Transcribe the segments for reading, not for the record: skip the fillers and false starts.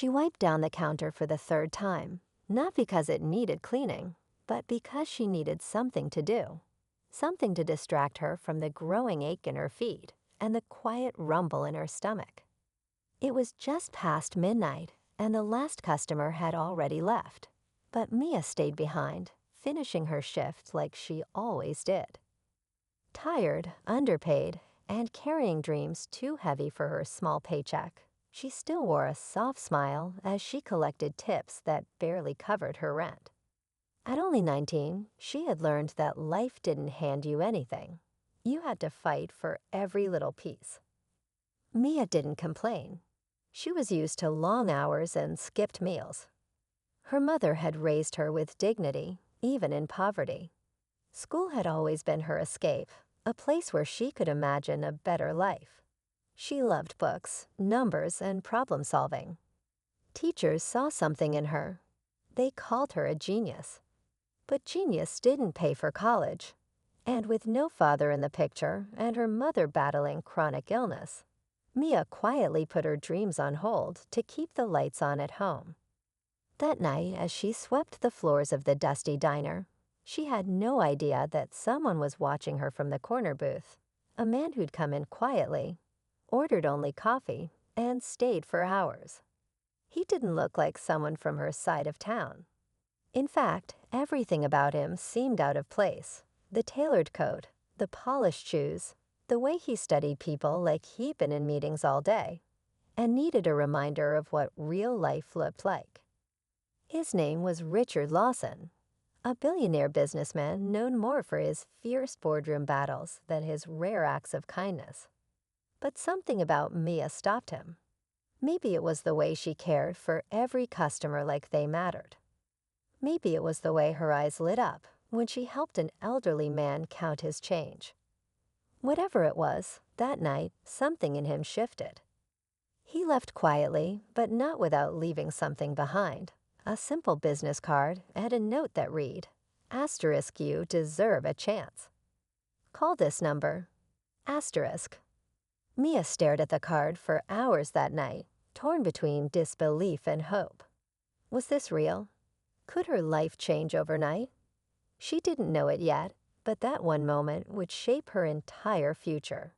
She wiped down the counter for the third time, not because it needed cleaning, but because she needed something to do. Something to distract her from the growing ache in her feet and the quiet rumble in her stomach. It was just past midnight, and the last customer had already left. But Mia stayed behind, finishing her shift like she always did. Tired, underpaid, and carrying dreams too heavy for her small paycheck, she still wore a soft smile as she collected tips that barely covered her rent. At only 19, she had learned that life didn't hand you anything. You had to fight for every little piece. Mia didn't complain. She was used to long hours and skipped meals. Her mother had raised her with dignity, even in poverty. School had always been her escape, a place where she could imagine a better life. She loved books, numbers, and problem solving. Teachers saw something in her. They called her a genius. But genius didn't pay for college. And with no father in the picture and her mother battling chronic illness, Mia quietly put her dreams on hold to keep the lights on at home. That night, as she swept the floors of the dusty diner, she had no idea that someone was watching her from the corner booth, a man who'd come in quietly, ordered only coffee, and stayed for hours. He didn't look like someone from her side of town. In fact, everything about him seemed out of place. The tailored coat, the polished shoes, the way he studied people like he'd been in meetings all day, and needed a reminder of what real life looked like. His name was Richard Lawson, a billionaire businessman known more for his fierce boardroom battles than his rare acts of kindness. But something about Mia stopped him. Maybe it was the way she cared for every customer like they mattered. Maybe it was the way her eyes lit up when she helped an elderly man count his change. Whatever it was, that night, something in him shifted. He left quietly, but not without leaving something behind. A simple business card and a note that read, "Asterisk, you deserve a chance. Call this number." Asterisk. Mia stared at the card for hours that night, torn between disbelief and hope. Was this real? Could her life change overnight? She didn't know it yet, but that one moment would shape her entire future.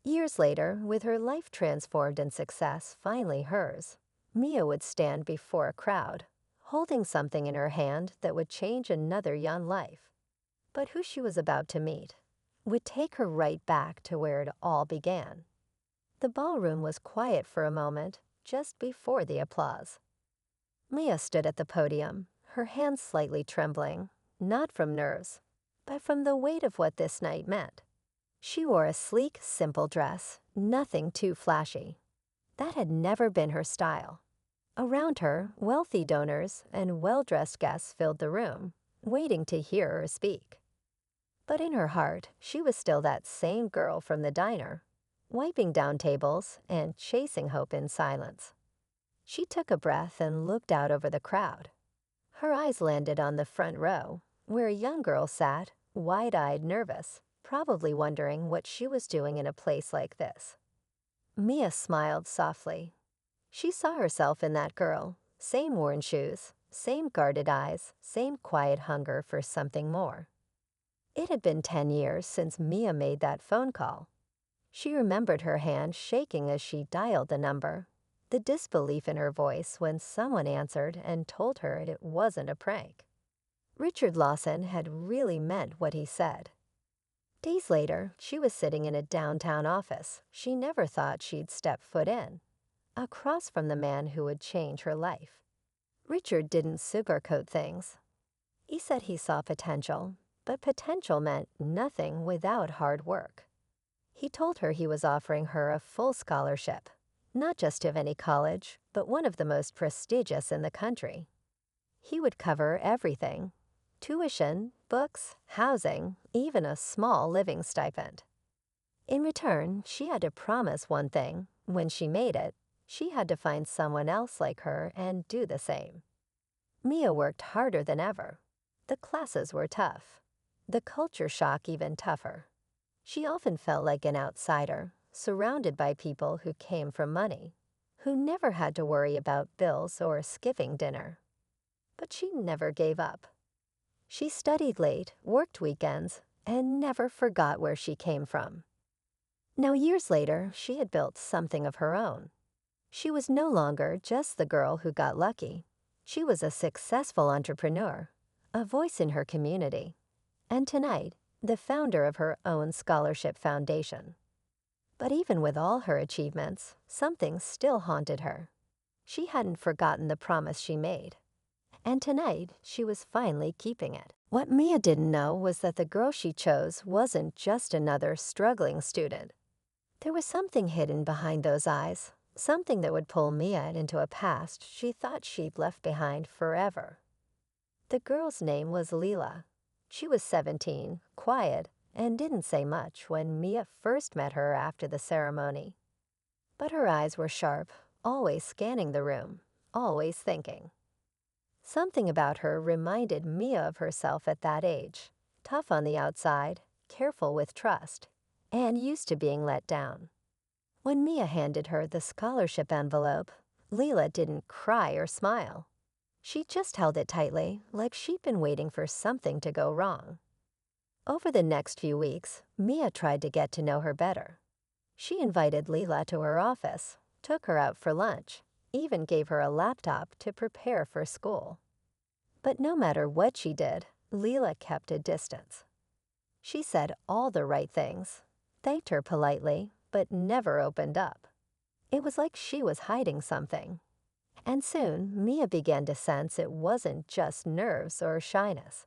Years later, with her life transformed and success finally hers, Mia would stand before a crowd, holding something in her hand that would change another young life. But who she was about to meet would take her right back to where it all began. The ballroom was quiet for a moment, just before the applause. Mia stood at the podium, her hands slightly trembling, not from nerves, but from the weight of what this night meant. She wore a sleek, simple dress, nothing too flashy. That had never been her style. Around her, wealthy donors and well-dressed guests filled the room, waiting to hear her speak. But in her heart, she was still that same girl from the diner, wiping down tables and chasing hope in silence. She took a breath and looked out over the crowd. Her eyes landed on the front row, where a young girl sat, wide-eyed, nervous, probably wondering what she was doing in a place like this. Mia smiled softly. She saw herself in that girl, same worn shoes, same guarded eyes, same quiet hunger for something more. It had been 10 years since Mia made that phone call. She remembered her hand shaking as she dialed the number, the disbelief in her voice when someone answered and told her it wasn't a prank. Richard Lawson had really meant what he said. Days later, she was sitting in a downtown office she never thought she'd step foot in, across from the man who would change her life. Richard didn't sugarcoat things. He said he saw potential, but potential meant nothing without hard work. He told her he was offering her a full scholarship, not just of any college, but one of the most prestigious in the country. He would cover everything: tuition, books, housing, even a small living stipend. In return, she had to promise one thing: when she made it, she had to find someone else like her and do the same. Mia worked harder than ever. The classes were tough. The culture shock even tougher. She often felt like an outsider, surrounded by people who came from money, who never had to worry about bills or skipping dinner. But she never gave up. She studied late, worked weekends, and never forgot where she came from. Now, years later, she had built something of her own. She was no longer just the girl who got lucky. She was a successful entrepreneur, a voice in her community, and tonight, the founder of her own scholarship foundation. But even with all her achievements, something still haunted her. She hadn't forgotten the promise she made. And tonight, she was finally keeping it. What Mia didn't know was that the girl she chose wasn't just another struggling student. There was something hidden behind those eyes, something that would pull Mia into a past she thought she'd left behind forever. The girl's name was Leela. She was 17, quiet, and didn't say much when Mia first met her after the ceremony. But her eyes were sharp, always scanning the room, always thinking. Something about her reminded Mia of herself at that age, tough on the outside, careful with trust, and used to being let down. When Mia handed her the scholarship envelope, Leela didn't cry or smile. She just held it tightly, like she'd been waiting for something to go wrong. Over the next few weeks, Mia tried to get to know her better. She invited Leela to her office, took her out for lunch, even gave her a laptop to prepare for school. But no matter what she did, Leela kept a distance. She said all the right things, thanked her politely, but never opened up. It was like she was hiding something. And soon, Mia began to sense it wasn't just nerves or shyness.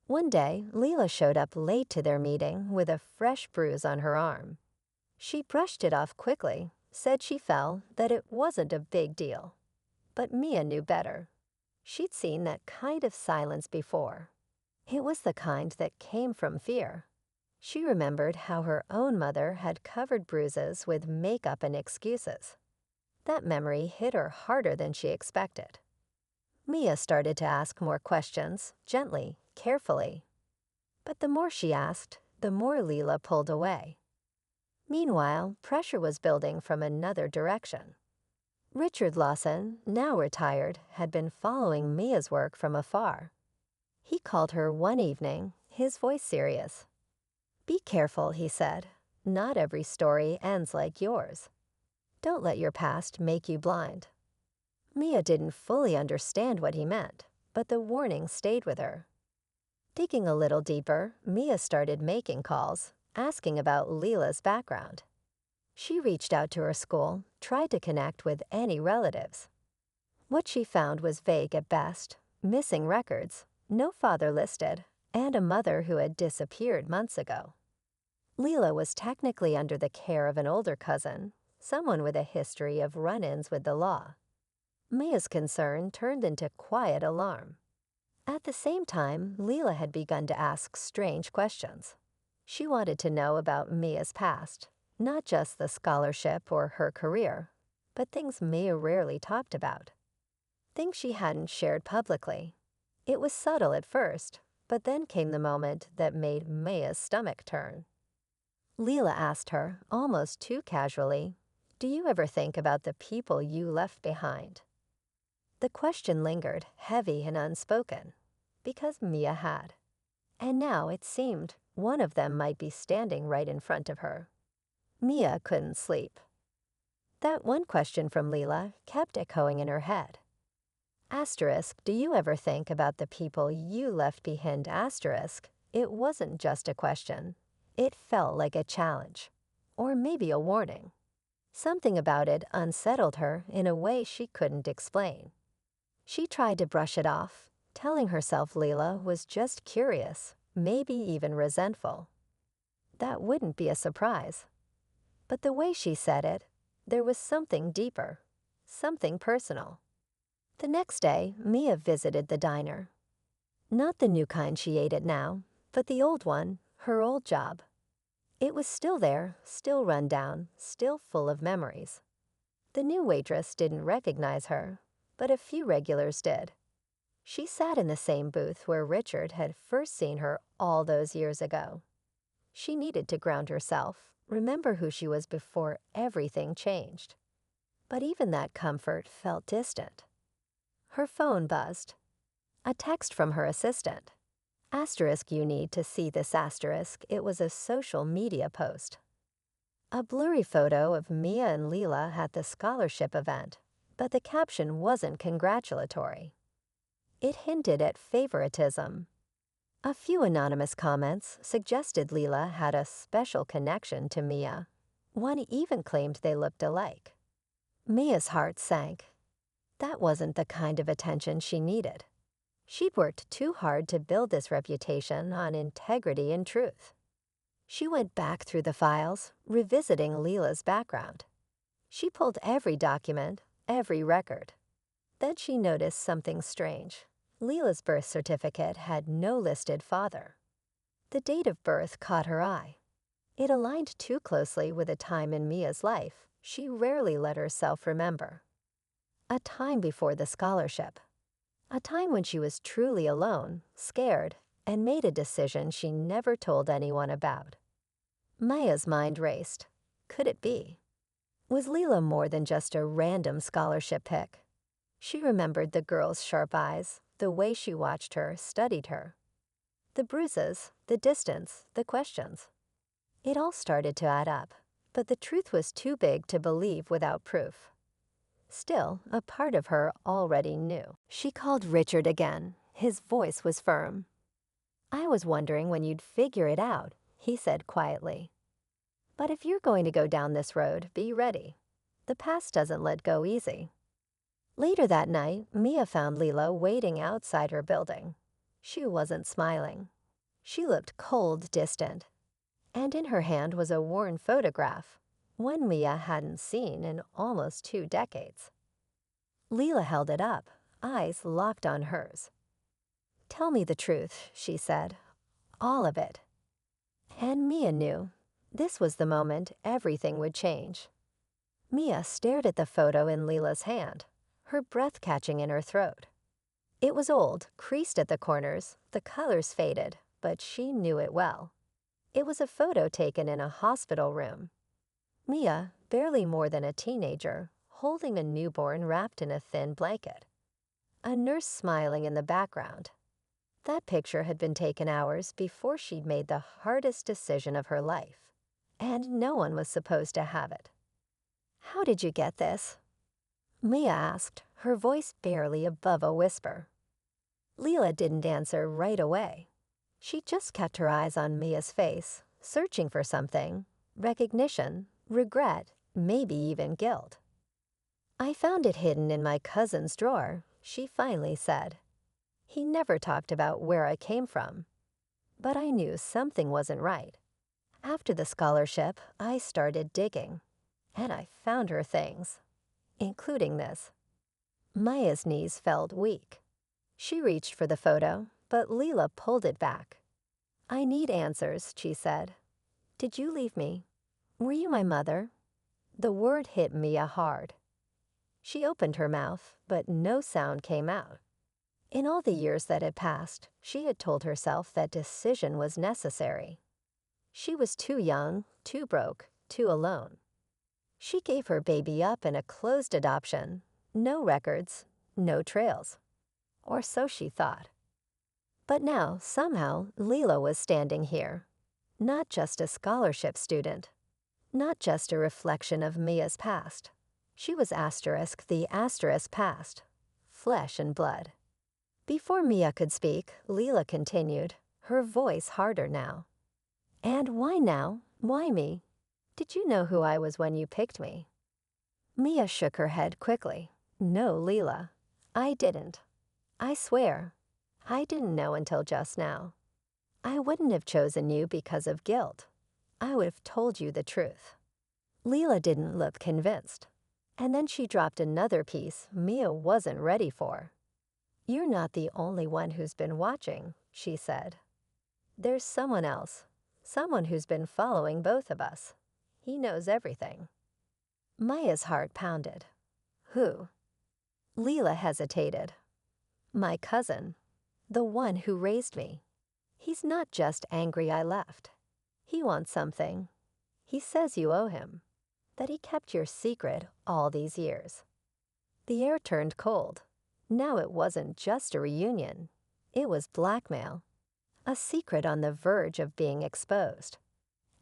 One day, Leela showed up late to their meeting with a fresh bruise on her arm. She brushed it off quickly, said she fell, that it wasn't a big deal. But Mia knew better. She'd seen that kind of silence before. It was the kind that came from fear. She remembered how her own mother had covered bruises with makeup and excuses. That memory hit her harder than she expected. Mia started to ask more questions, gently, carefully. But the more she asked, the more Leela pulled away. Meanwhile, pressure was building from another direction. Richard Lawson, now retired, had been following Mia's work from afar. He called her one evening, his voice serious. "Be careful," he said. "Not every story ends like yours. Don't let your past make you blind." Mia didn't fully understand what he meant, but the warning stayed with her. Digging a little deeper, Mia started making calls, asking about Leela's background. She reached out to her school, tried to connect with any relatives. What she found was vague at best, missing records, no father listed, and a mother who had disappeared months ago. Leela was technically under the care of an older cousin, someone with a history of run-ins with the law. Mia's concern turned into quiet alarm. At the same time, Leela had begun to ask strange questions. She wanted to know about Mia's past, not just the scholarship or her career, but things Mia rarely talked about. Things she hadn't shared publicly. It was subtle at first, but then came the moment that made Mia's stomach turn. Leela asked her, almost too casually, "Do you ever think about the people you left behind?" The question lingered, heavy and unspoken, because Mia had. And now it seemed one of them might be standing right in front of her. Mia couldn't sleep. That one question from Leela kept echoing in her head. Asterisk, do you ever think about the people you left behind? Asterisk, it wasn't just a question. It felt like a challenge, or maybe a warning. Something about it unsettled her in a way she couldn't explain. She tried to brush it off, telling herself Leela was just curious, maybe even resentful. That wouldn't be a surprise. But the way she said it, there was something deeper, something personal. The next day, Mia visited the diner. Not the new kind she ate at now, but the old one, her old job. It was still there, still run down, still full of memories. The new waitress didn't recognize her, but a few regulars did. She sat in the same booth where Richard had first seen her all those years ago. She needed to ground herself, remember who she was before everything changed. But even that comfort felt distant. Her phone buzzed. A text from her assistant. Asterisk, you need to see this asterisk. It was a social media post. A blurry photo of Mia and Leela at the scholarship event, but the caption wasn't congratulatory. It hinted at favoritism. A few anonymous comments suggested Leela had a special connection to Mia. One even claimed they looked alike. Mia's heart sank. That wasn't the kind of attention she needed. She'd worked too hard to build this reputation on integrity and truth. She went back through the files, revisiting Leela's background. She pulled every document, every record. Then she noticed something strange. Leela's birth certificate had no listed father. The date of birth caught her eye. It aligned too closely with a time in Mia's life she rarely let herself remember. A time before the scholarship. A time when she was truly alone, scared, and made a decision she never told anyone about. Maya's mind raced. Could it be? Was Leela more than just a random scholarship pick? She remembered the girl's sharp eyes, the way she watched her, studied her. The bruises, the distance, the questions. It all started to add up, but the truth was too big to believe without proof. Still, a part of her already knew. She called Richard again. His voice was firm. I was wondering when you'd figure it out, he said quietly. But if you're going to go down this road, be ready. The past doesn't let go easy. Later that night, Mia found Leela waiting outside her building. She wasn't smiling. She looked cold, distant. And in her hand was a worn photograph, one Mia hadn't seen in almost 2 decades. Leela held it up, eyes locked on hers. Tell me the truth, she said. All of it. And Mia knew. This was the moment everything would change. Mia stared at the photo in Leela's hand, her breath catching in her throat. It was old, creased at the corners, the colors faded, but she knew it well. It was a photo taken in a hospital room. Mia, barely more than a teenager, holding a newborn wrapped in a thin blanket. A nurse smiling in the background. That picture had been taken hours before she'd made the hardest decision of her life. And no one was supposed to have it. How did you get this? Mia asked, her voice barely above a whisper. Leela didn't answer right away. She just kept her eyes on Mia's face, searching for something, recognition, regret, maybe even guilt. I found it hidden in my cousin's drawer, she finally said. He never talked about where I came from. But I knew something wasn't right. After the scholarship, I started digging. And I found her things, including this. Maya's knees felt weak. She reached for the photo, but Leela pulled it back. I need answers, she said. Did you leave me? Were you my mother? The word hit Mia hard. She opened her mouth, but no sound came out. In all the years that had passed, she had told herself that decision was necessary. She was too young, too broke, too alone. She gave her baby up in a closed adoption, no records, no trails. Or so she thought. But now, somehow, Leela was standing here. Not just a scholarship student. Not just a reflection of Mia's past. She was the asterisk past. Flesh and blood. Before Mia could speak, Leela continued, her voice harder now. And why now? Why me? Did you know who I was when you picked me? Mia shook her head quickly. No, Leela. I didn't. I swear. I didn't know until just now. I wouldn't have chosen you because of guilt. I would have told you the truth. Leela didn't look convinced. And then she dropped another piece Mia wasn't ready for. You're not the only one who's been watching, she said. There's someone else. Someone who's been following both of us. He knows everything. Maya's heart pounded. Who? Leela hesitated. My cousin. The one who raised me. He's not just angry I left. He wants something. He says you owe him. that he kept your secret all these years. The air turned cold. Now it wasn't just a reunion. It was blackmail. A secret on the verge of being exposed.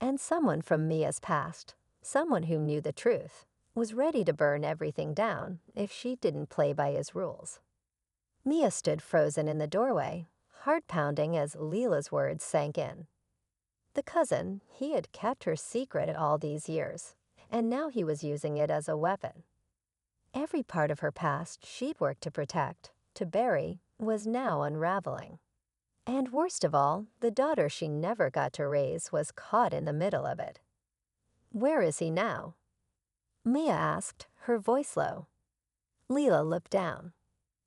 And someone from Mia's past, someone who knew the truth, was ready to burn everything down if she didn't play by his rules. Mia stood frozen in the doorway, heart pounding as Leela's words sank in. The cousin, he had kept her secret all these years, and now he was using it as a weapon. Every part of her past she'd worked to protect, to bury, was now unraveling. And worst of all, the daughter she never got to raise was caught in the middle of it. "Where is he now?" Mia asked, her voice low. Leela looked down.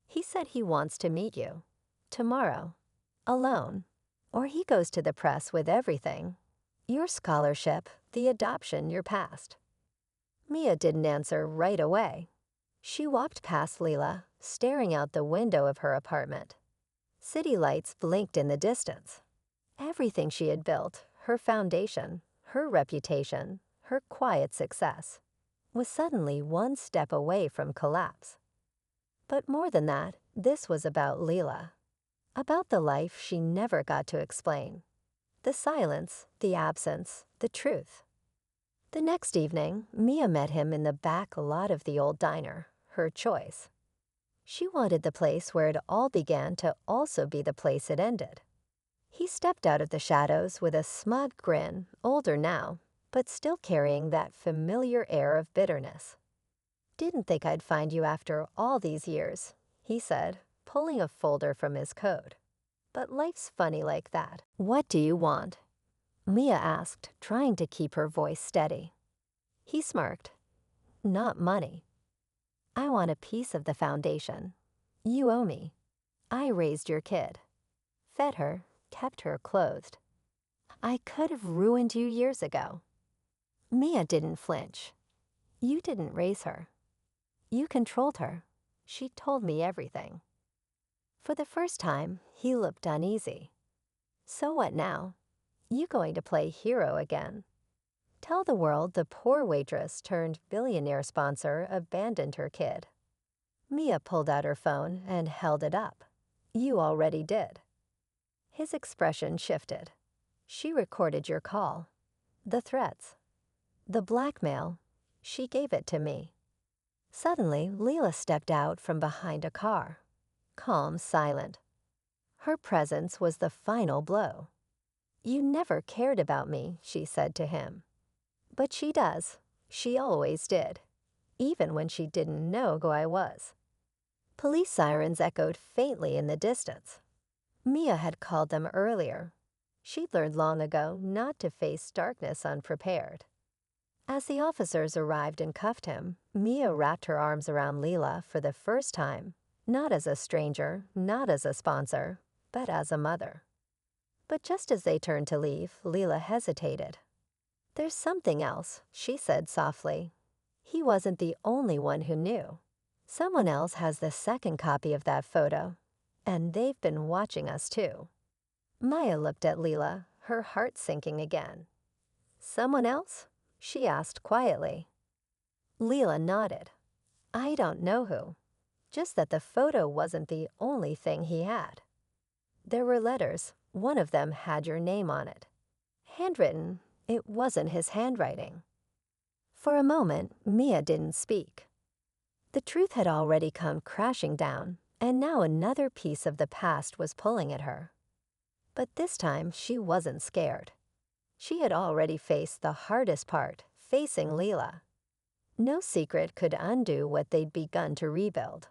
"He said he wants to meet you. Tomorrow. Alone. Or he goes to the press with everything. Your scholarship, the adoption, your past." Mia didn't answer right away. She walked past Leela, staring out the window of her apartment. City lights blinked in the distance. Everything she had built, her foundation, her reputation, her quiet success, was suddenly one step away from collapse. But more than that, this was about Leela. About the life she never got to explain. The silence, the absence, the truth. The next evening, Mia met him in the back lot of the old diner, her choice. She wanted the place where it all began to also be the place it ended. He stepped out of the shadows with a smug grin, older now, but still carrying that familiar air of bitterness. "Didn't think I'd find you after all these years," he said, pulling a folder from his coat. "But life's funny like that." "What do you want?" Mia asked, trying to keep her voice steady. He smirked. "Not money. I want a piece of the foundation. You owe me. I raised your kid. Fed her, kept her clothed. I could have ruined you years ago." Mia didn't flinch. "You didn't raise her. You controlled her. She told me everything." For the first time, he looked uneasy. "So what now? You going to play hero again? Tell the world the poor waitress turned billionaire sponsor abandoned her kid." Mia pulled out her phone and held it up. "You already did." His expression shifted. "She recorded your call. The threats. The blackmail. She gave it to me." Suddenly, Leela stepped out from behind a car. Calm, silent. Her presence was the final blow. "You never cared about me," she said to him. "But she does. She always did. Even when she didn't know who I was." Police sirens echoed faintly in the distance. Mia had called them earlier. She'd learned long ago not to face darkness unprepared. As the officers arrived and cuffed him, Mia wrapped her arms around Leela for the first time, not as a stranger, not as a sponsor, but as a mother. But just as they turned to leave, Leela hesitated. "There's something else," she said softly. "He wasn't the only one who knew. Someone else has the second copy of that photo, and they've been watching us too." Maya looked at Leela, her heart sinking again. "Someone else?" she asked quietly. Leela nodded. "I don't know who. Just that the photo wasn't the only thing he had. There were letters. One of them had your name on it. Handwritten. It wasn't his handwriting." For a moment, Mia didn't speak. The truth had already come crashing down, and now another piece of the past was pulling at her. But this time, she wasn't scared. She had already faced the hardest part, facing Leela. No secret could undo what they'd begun to rebuild.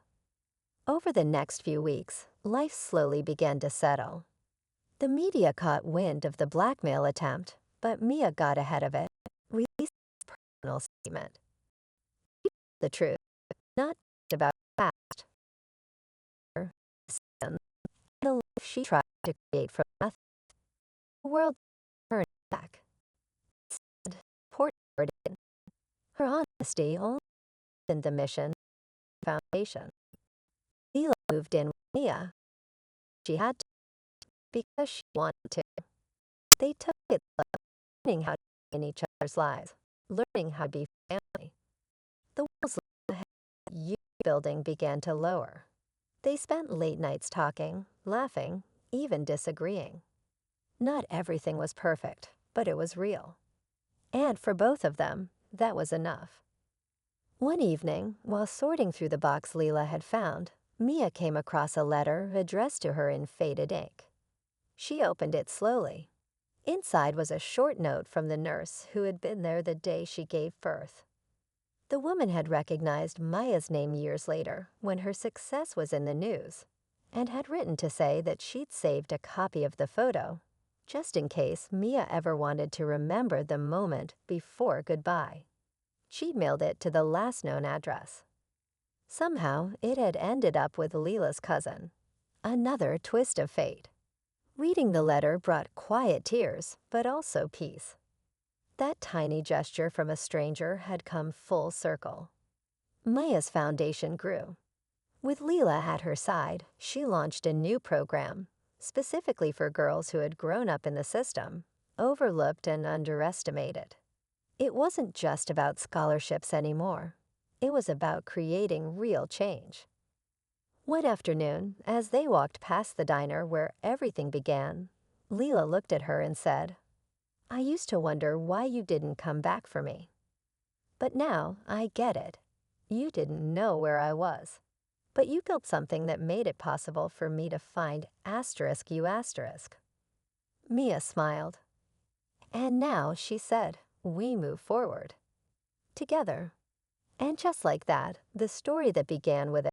Over the next few weeks, life slowly began to settle. The media caught wind of the blackmail attempt, but Mia got ahead of it, released a personal statement. She told the truth, not just about the past, her sins, and the life she tried to create from nothing. The world turned back. Instead, poured in. Her honesty only deepened the mission and the foundation. Leela moved in with Mia. She had to, because she wanted to. They took it slow, learning how to be in each other's lives, learning how to be family. huge building began to lower. They spent late nights talking, laughing, even disagreeing. Not everything was perfect, but it was real. And for both of them, that was enough. One evening, while sorting through the box Leela had found, Mia came across a letter addressed to her in faded ink. She opened it slowly. Inside was a short note from the nurse who had been there the day she gave birth. The woman had recognized Maya's name years later when her success was in the news, and had written to say that she'd saved a copy of the photo, just in case Mia ever wanted to remember the moment before goodbye. She'd mailed it to the last known address. Somehow, it had ended up with Leela's cousin. Another twist of fate. Reading the letter brought quiet tears, but also peace. That tiny gesture from a stranger had come full circle. Maya's foundation grew. With Leela at her side, she launched a new program, specifically for girls who had grown up in the system, overlooked and underestimated. It wasn't just about scholarships anymore. It was about creating real change. One afternoon, as they walked past the diner where everything began, Leela looked at her and said, "I used to wonder why you didn't come back for me. But now I get it. You didn't know where I was. But you built something that made it possible for me to find *you*. Mia smiled. And now, she said, we move forward. Together. And just like that, the story that began with